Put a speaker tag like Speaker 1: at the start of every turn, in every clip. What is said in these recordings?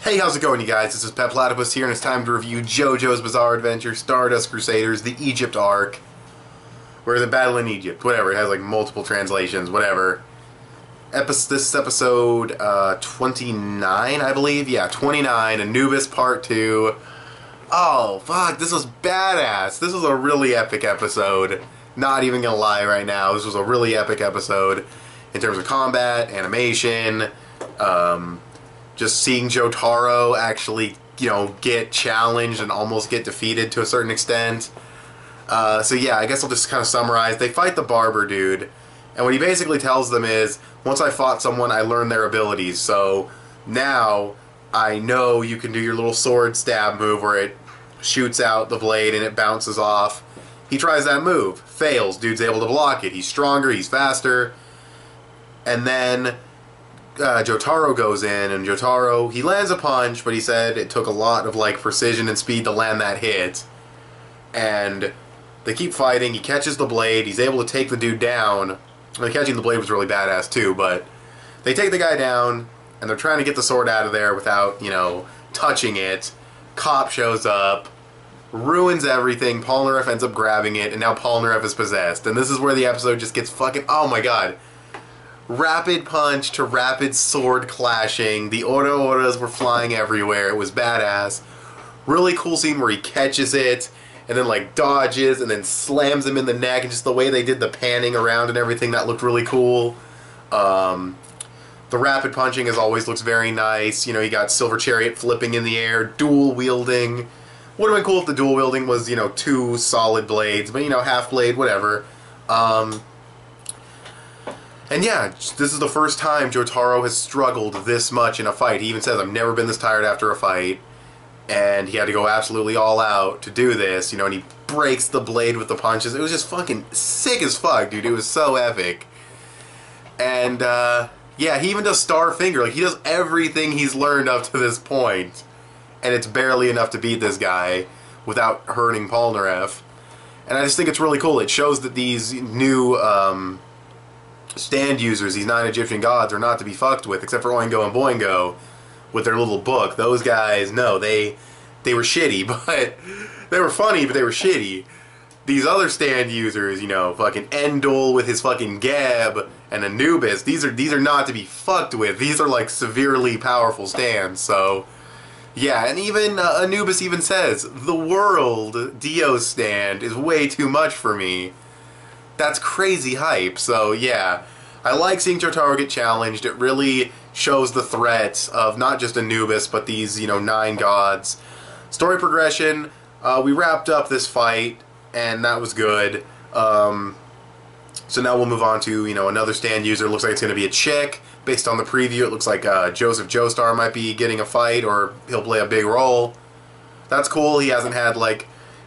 Speaker 1: Hey, how's it going, you guys? This is petplatypus here, and it's time to review Jojo's Bizarre Adventure, Stardust Crusaders, the Egypt arc, where the battle in Egypt, whatever. It has like multiple translations, whatever. This is episode 29, I believe. Yeah, 29, Anubis Part 2. Oh, fuck, this was badass. This was a really epic episode. Not even gonna lie right now, this was a really epic episode in terms of combat, animation, just seeing Jotaro actually, get challenged and almost get defeated to a certain extent. So yeah, I guess I'll just kind of summarize. They fight the barber dude, and what he basically tells them is, once I fought someone, I learned their abilities, so now I know you can do your little sword stab move where it shoots out the blade and it bounces off. He tries that move, fails, dude's able to block it, he's stronger, he's faster, and then Jotaro goes in, and Jotaro, he lands a punch, but he said it took a lot of precision and speed to land that hit. And they keep fighting, he catches the blade, he's able to take the dude down. Catching the blade was really badass too, but they take the guy down, and they're trying to get the sword out of there without, touching it. Cop shows up, ruins everything, Polnareff ends up grabbing it, and now Polnareff is possessed. And this is where the episode just gets fucking, oh my god. Rapid punch to rapid sword clashing. The Ora-Oras were flying everywhere. It was badass. Really cool scene where he catches it and then dodges and then slams him in the neck, and just the way they did the panning around and everything, that looked really cool. The rapid punching as always looks very nice. You got Silver Chariot flipping in the air, dual wielding. Would have been cool if the dual wielding was, two solid blades, but half blade, whatever. And yeah, this is the first time Jotaro has struggled this much in a fight. He even says, I've never been this tired after a fight. And he had to go absolutely all out to do this, and he breaks the blade with the punches. It was just fucking sick as fuck, dude. It was so epic. And, yeah, he even does Star Finger. He does everything he's learned up to this point. And it's barely enough to beat this guy without hurting Polnareff. And I just think it's really cool. It shows that these new, stand users, these 9 Egyptian gods, are not to be fucked with, except for Oingo and Boingo with their little book. Those guys, no, they were shitty, but they were funny, but they were shitty. These other stand users, fucking Endul with his fucking Geb and Anubis, these are not to be fucked with. These are severely powerful stands. So yeah, and even Anubis even says, the world Dio stand is way too much for me. That's crazy hype. So yeah, I like seeing Jotaro get challenged. It really shows the threat of not just Anubis, but these, 9 gods. Story progression, we wrapped up this fight, and that was good. So now we'll move on to, another stand user. It looks like it's going to be a chick. Based on the preview, it looks like Joseph Joestar might be getting a fight, or he'll play a big role. That's cool. He hasn't had,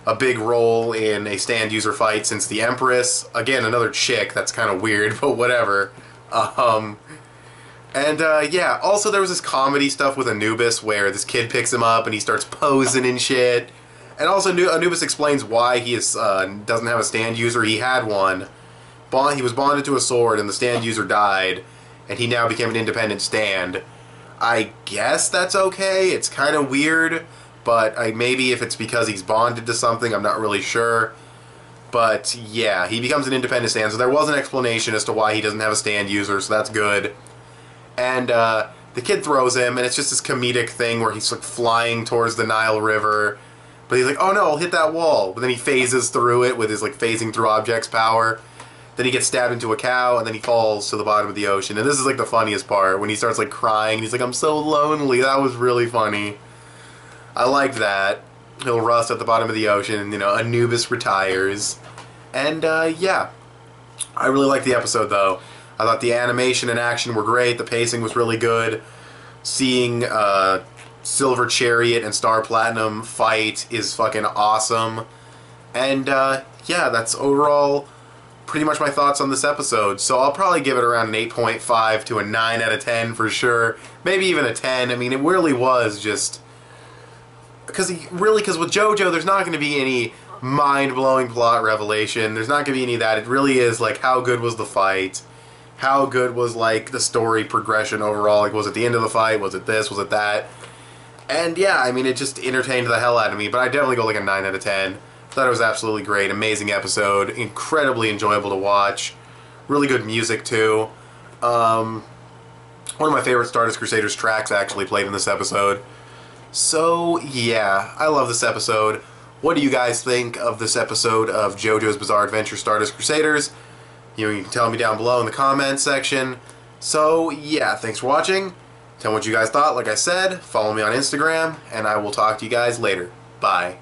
Speaker 1: a big role in a stand user fight since the Empress. Again, another chick. That's kind of weird, but whatever. Yeah, also there was this comedy stuff with Anubis where this kid picks him up and he starts posing and shit. And also Anubis explains why he doesn't have a stand user. He had one. He was bonded to a sword and the stand user died, and he now became an independent stand. I guess that's okay. It's kind of weird. But maybe if it's because he's bonded to something, I'm not really sure. But yeah, he becomes an independent stand, so there was an explanation as to why he doesn't have a stand user, so that's good. And the kid throws him, and it's just this comedic thing where he's flying towards the Nile River, but he's like, oh no, I'll hit that wall. But then he phases through it with his phasing through objects power. Then he gets stabbed into a cow, and then he falls to the bottom of the ocean. And this is the funniest part, when he starts crying, and he's like, I'm so lonely. That was really funny. I liked that. He'll rust at the bottom of the ocean, and, Anubis retires. And, yeah. I really liked the episode, though. I thought the animation and action were great. The pacing was really good. Seeing, Silver Chariot and Star Platinum fight is fucking awesome. And, yeah, that's overall pretty much my thoughts on this episode. So I'll probably give it around an 8.5 to a 9 out of 10 for sure. Maybe even a 10. I mean, it really was just... Because with Jojo, there's not going to be any mind-blowing plot revelation. There's not going to be any of that. It really is, how good was the fight? How good was, the story progression overall? Was it the end of the fight? Was it this? Was it that? And yeah, I mean, it just entertained the hell out of me, but I definitely go like a 9 out of 10. Thought it was absolutely great, amazing episode, incredibly enjoyable to watch, really good music too. One of my favorite Stardust Crusaders tracks actually played in this episode. So yeah, I love this episode. What do you guys think of this episode of JoJo's Bizarre Adventure Stardust Crusaders? You can tell me down below in the comments section. So yeah, thanks for watching. Tell me what you guys thought. Like I said, follow me on Instagram, and I will talk to you guys later. Bye.